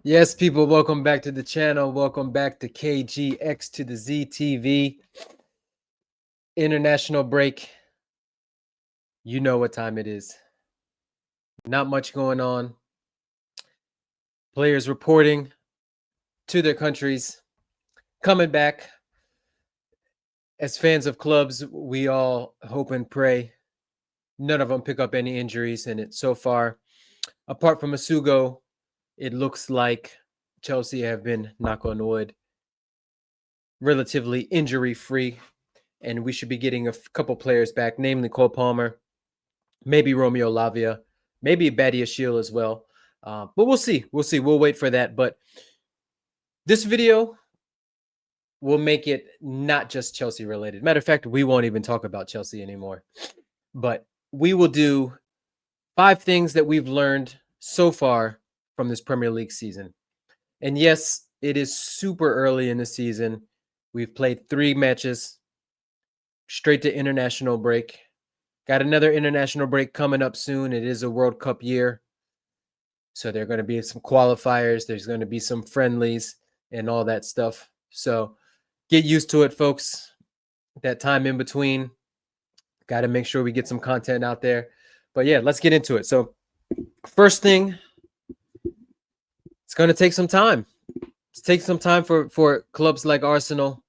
Yes, people, welcome back to the channel. Welcome back to KGX to the Z TV. International break. You know what time it is. Not much going on. Players reporting to their countries, coming back. As fans of clubs, we all hope and pray none of them pick up any injuries. And so far, apart from Asugo, it looks like Chelsea have been, knock on wood, relatively injury-free. And we should be getting a couple players back, namely Cole Palmer, maybe Romeo Lavia, maybe Badiashile as well. But we'll see. We'll see. We'll wait for that. But this video will make it not just Chelsea related. Matter of fact, we won't even talk about Chelsea anymore. But we will do 5 things that we've learned so far from this Premier League season. And yes, it is super early in the season. We've played 3 matches straight to international break. Got another international break coming up soon. It is a World Cup year. So there are going to be some qualifiers. There's going to be some friendlies and all that stuff. So get used to it, folks. That time in between. Got to make sure we get some content out there. But yeah, let's get into it. So first thing, it's going to take some time. It's take some time for clubs like Arsenal,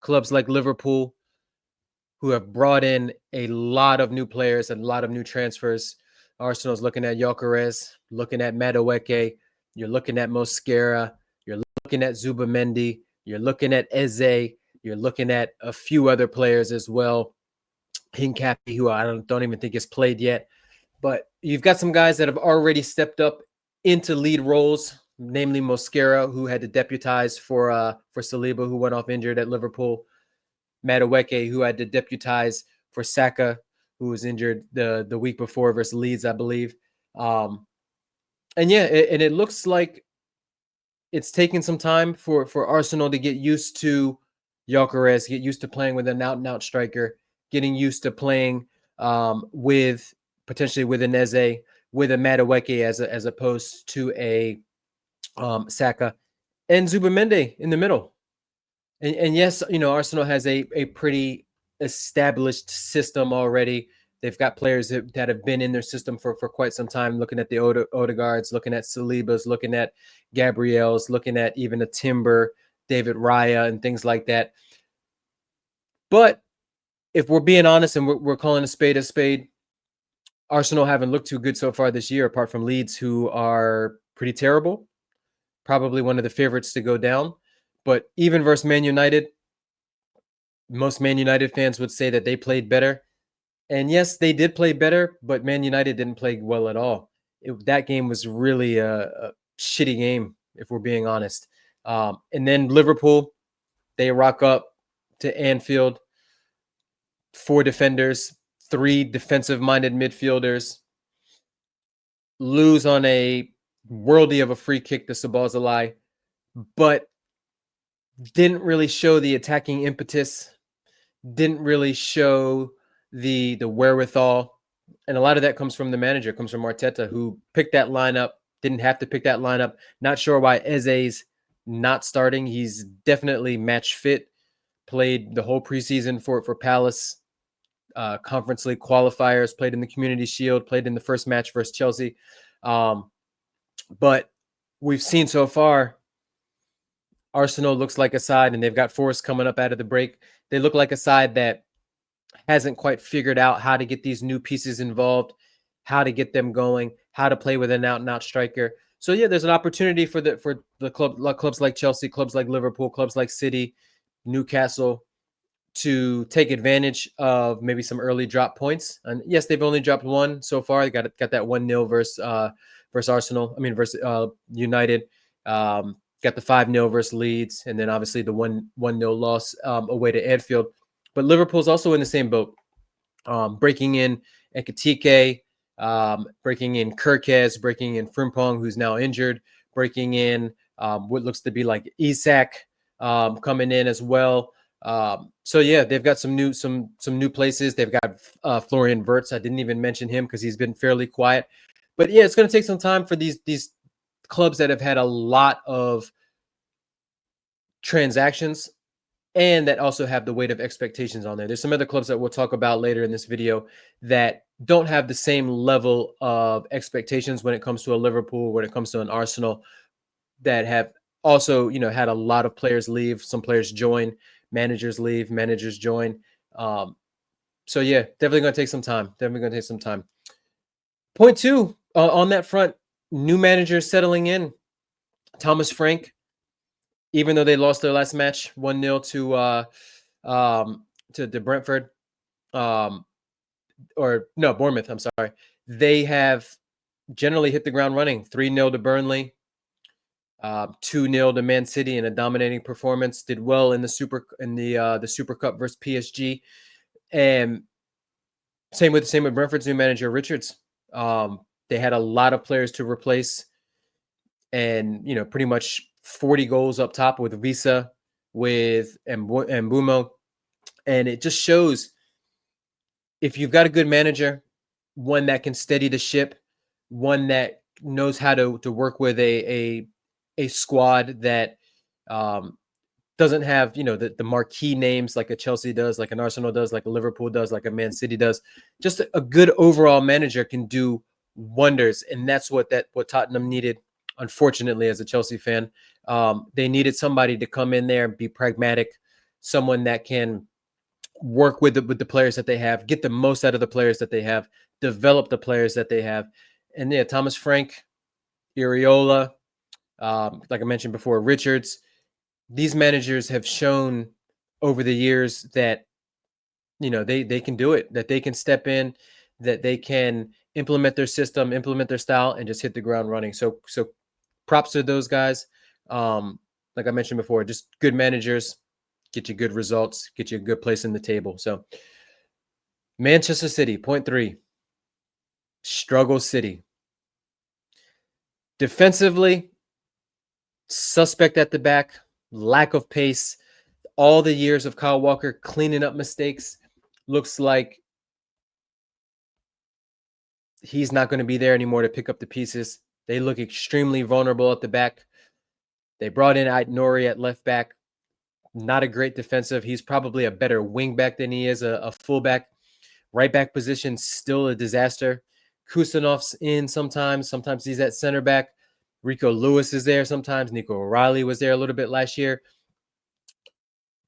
clubs like Liverpool, who have brought in a lot of new players and a lot of new transfers. Arsenal's looking at Gyökeres, looking at Madueke, you're looking at Mosquera, you're looking at Zubamendi, you're looking at Eze, you're looking at a few other players as well. Hincapie, who I don't even think has played yet. But you've got some guys that have already stepped up into lead roles, namely Mosquera, who had to deputize for Saliba, who went off injured at Liverpool. Madueke, who had to deputize for Saka, who was injured the week before versus Leeds, I believe. And yeah, and it looks like it's taken some time for Arsenal to get used to Gyökeres, get used to playing with an out-and-out striker, getting used to playing with potentially with an Eze, with a Madueke as opposed to a Saka, and Zubamendi in the middle. And yes, you know, Arsenal has a pretty established system already. They've got players that have been in their system for quite some time, looking at the Odegaards, looking at Salibas, looking at Gabriel's, looking at even a Timber, David Raya, and things like that. But if we're being honest and we're calling a spade, Arsenal haven't looked too good so far this year, apart from Leeds, who are pretty terrible. Probably one of the favorites to go down. But even versus Man United, most Man United fans would say that they played better. And yes, they did play better, but Man United didn't play well at all. That game was really a shitty game, if we're being honest. And then Liverpool, they rock up to Anfield, 4 defenders, 3 defensive-minded midfielders, lose on a worldy of a free kick to Szoboszlai, but didn't really show the attacking impetus, didn't really show the wherewithal. And a lot of that comes from the manager, comes from Arteta, who picked that lineup, didn't have to pick that lineup. Not sure why Eze's not starting. He's definitely match fit, played the whole preseason for Palace, Conference League qualifiers, played in the Community Shield, played in the first match versus Chelsea. But we've seen so far, Arsenal looks like a side, and they've got Forest coming up out of the break. They look like a side that hasn't quite figured out how to get these new pieces involved, how to get them going, how to play with an out-and-out striker. So yeah, there's an opportunity for the clubs like Chelsea, clubs like Liverpool, clubs like City, Newcastle, to take advantage of maybe some early drop points. And yes, they've only dropped 1 so far. They got that 1-0 versus Arsenal. I mean versus United. Got the 5-0 versus Leeds, and then obviously the 1-0 loss away to Anfield. But Liverpool's also in the same boat, breaking in Ekitike, breaking in Kirkes, breaking in Frimpong, who's now injured, breaking in what looks to be like Isak coming in as well. So yeah, they've got some new places. They've got Florian Wirtz. I didn't even mention him because he's been fairly quiet. But yeah, it's going to take some time for these clubs that have had a lot of transactions and that also have the weight of expectations on there. There's some other clubs that we'll talk about later in this video that don't have the same level of expectations when it comes to a Liverpool, when it comes to an Arsenal, that have also, had a lot of players leave, some players join, managers leave, managers join. So yeah, definitely going to take some time. Definitely going to take some time. Point two, on that front, new managers settling in. Thomas Frank, even though they lost their last match 1-0 to Brentford, or no, Bournemouth, I'm sorry. They have generally hit the ground running. 3-0 to Burnley, 2-0 to Man City in a dominating performance. Did well in the Super Cup versus PSG, and same with Brentford's new manager Richards. They had a lot of players to replace, and pretty much 40 goals up top with Visa, with Mbeumo, and it just shows if you've got a good manager, one that can steady the ship, one that knows how to work with a squad that doesn't have the marquee names like a Chelsea does, like an Arsenal does, like a Liverpool does, like a Man City does. Just a good overall manager can do wonders, and that's what Tottenham needed. Unfortunately, as a Chelsea fan, they needed somebody to come in there and be pragmatic, someone that can work with the players that they have, get the most out of the players that they have, develop the players that they have. And yeah, Thomas Frank, Iraola, like I mentioned before, Richards. These managers have shown over the years that they can do it, that they can step in, that they can implement their system, implement their style, and just hit the ground running. So props to those guys. Like I mentioned before, just good managers get you good results, get you a good place in the table. So Manchester City, point 3, struggle City. Defensively, suspect at the back, lack of pace. All the years of Kyle Walker cleaning up mistakes, looks like he's not going to be there anymore to pick up the pieces. They look extremely vulnerable at the back. They brought in Ait-Nouri at left back. Not a great defensive. He's probably a better wing back than he is a fullback. Right back position, still a disaster. Kusanov's in sometimes. Sometimes he's at center back. Rico Lewis is there sometimes. Nico O'Reilly was there a little bit last year.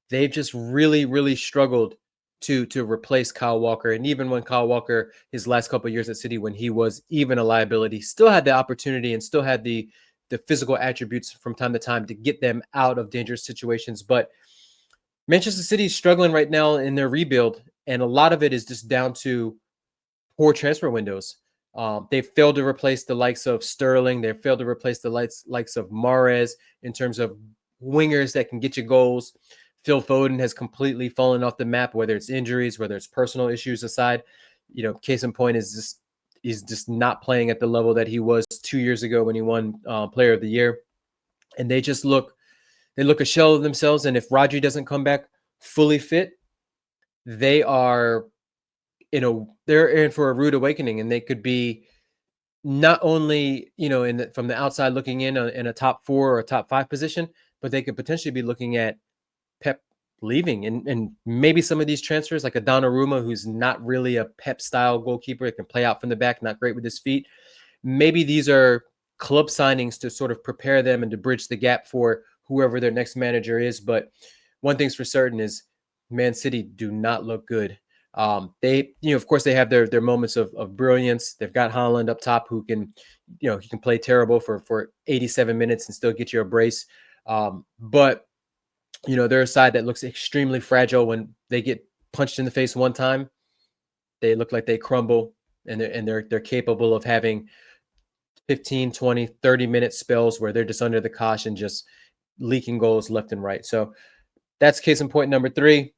They've just really, really struggled to replace Kyle Walker. And even when Kyle Walker, his last couple of years at City, when he was even a liability, still had the opportunity and still had the physical attributes from time to time to get them out of dangerous situations. But Manchester City is struggling right now in their rebuild, and a lot of it is just down to poor transfer windows. They failed to replace the likes of Sterling. They failed to replace the likes of Mahrez in terms of wingers that can get you goals. Phil Foden has completely fallen off the map, whether it's injuries, whether it's personal issues aside. Case in point is he's just not playing at the level that he was 2 years ago when he won Player of the Year. And they just look a shell of themselves. And if Rodri doesn't come back fully fit, they're in for a rude awakening, and they could be not only from the outside looking in a top 4 or a top 5 position, but they could potentially be looking at Pep leaving, and maybe some of these transfers like a Donnarumma, who's not really a Pep style goalkeeper, that can play out from the back, not great with his feet. Maybe these are club signings to sort of prepare them and to bridge the gap for whoever their next manager is. But one thing's for certain is Man City do not look good. They, of course, they have their moments of brilliance. They've got Haaland up top, who can, he can play terrible for 87 minutes and still get you a brace. But they're a side that looks extremely fragile. When they get punched in the face one time, they look like they crumble, and they're capable of having 15, 20, 30-minute spells where they're just under the cosh and just leaking goals left and right. So that's case in point number 3.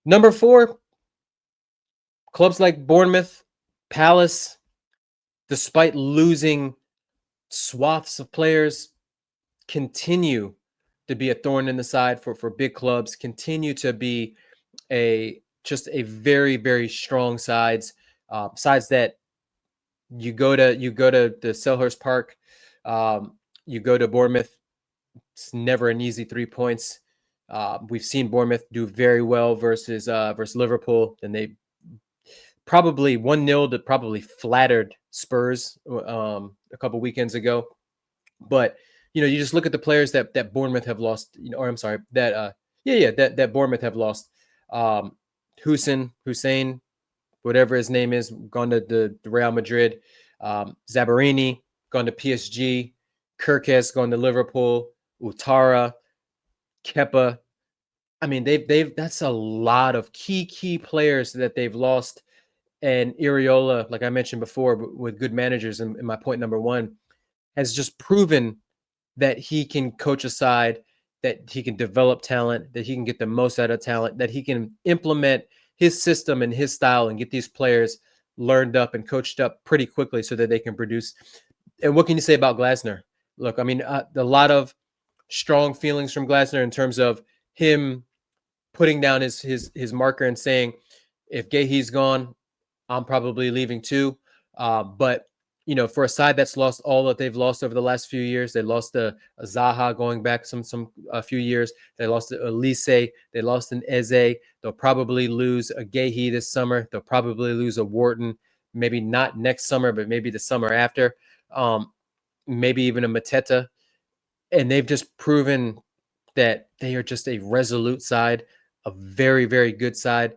Number 4, clubs like Bournemouth, Palace, despite losing swaths of players, continue to be a thorn in the side for big clubs, continue to be just a very, very strong sides that you go to the Selhurst Park You go to Bournemouth, it's never an easy 3 points. We've seen Bournemouth do very well versus Liverpool, and they probably 1-0 to probably flattered Spurs a couple weekends ago. But you just look at the players that Bournemouth have lost. Or I'm sorry, that Bournemouth have lost. Um, Hussein, whatever his name is, gone to the Real Madrid. Zabarini gone to PSG. Kirkes gone to Liverpool. Utara, Kepa. I mean, they've that's a lot of key players that they've lost. And Iriola, like I mentioned before, with good managers, and my point number one, has just proven that he can coach a side, that he can develop talent, that he can get the most out of talent, that he can implement his system and his style and get these players learned up and coached up pretty quickly so that they can produce. And what can you say about Glasner? Look, I mean, a lot of strong feelings from Glasner in terms of him putting down his marker and saying, if Gahey's gone, I'm probably leaving too. But for a side that's lost all that they've lost over the last few years, they lost a Zaha going back a few years. They lost a Elise. They lost an Eze. They'll probably lose a Gahey this summer. They'll probably lose a Wharton. Maybe not next summer, but maybe the summer after. Maybe even a Mateta. And they've just proven that they are just a resolute side, a very, very good side,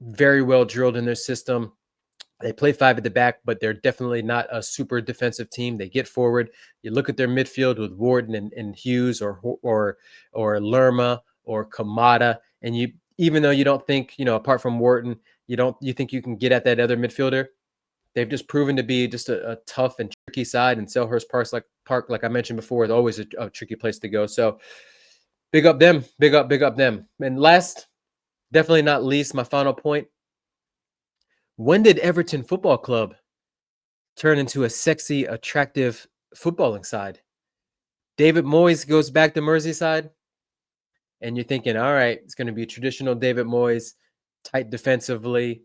very well drilled in their system. They play five at the back, but they're definitely not a super defensive team. They get forward. You look at their midfield with Wharton and Hughes or Lerma or Kamada, and even though you don't think, apart from Wharton, you think you can get at that other midfielder. They've just proven to be just a tough and tricky side, and Selhurst Park, like I mentioned before, is always a tricky place to go. So big up them, big up them. And last, definitely not least, my final point. When did Everton Football Club turn into a sexy, attractive footballing side? David Moyes goes back to Merseyside, and you're thinking, all right, it's going to be a traditional David Moyes, tight defensively,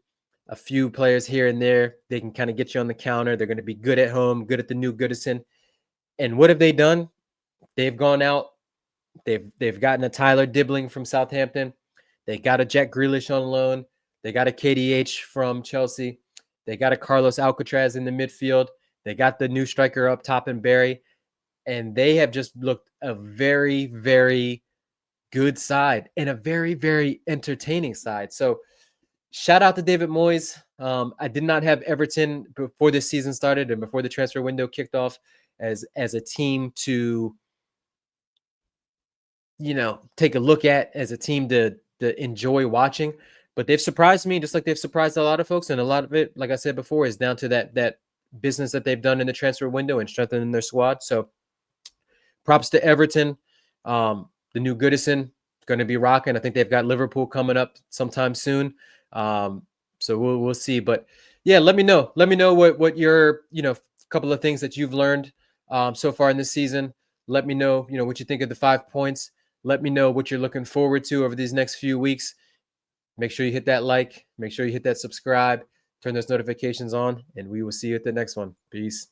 a few players here and there. They can kind of get you on the counter. They're going to be good at home, good at the new Goodison. And what have they done? They've gone out. They've gotten a Tyler Dibbling from Southampton. They got a Jack Grealish on loan. They got a KDH from Chelsea. They got a Carlos Alcatraz in the midfield. They got the new striker up top in Barry. And they have just looked a very, very good side and a very, very entertaining side. So shout out to David Moyes. I did not have Everton before this season started and before the transfer window kicked off as a team to take a look at, as a team to enjoy watching. But they've surprised me, just like they've surprised a lot of folks. And a lot of it, like I said before, is down to that business that they've done in the transfer window and strengthening their squad. So props to Everton. The new Goodison going to be rocking. I think they've got Liverpool coming up sometime soon. So we'll see. But yeah, let me know. Let me know what your couple of things that you've learned so far in this season. Let me know what you think of the 5 points. Let me know what you're looking forward to over these next few weeks. Make sure you hit that like. Make sure you hit that subscribe. Turn those notifications on, and we will see you at the next one. Peace.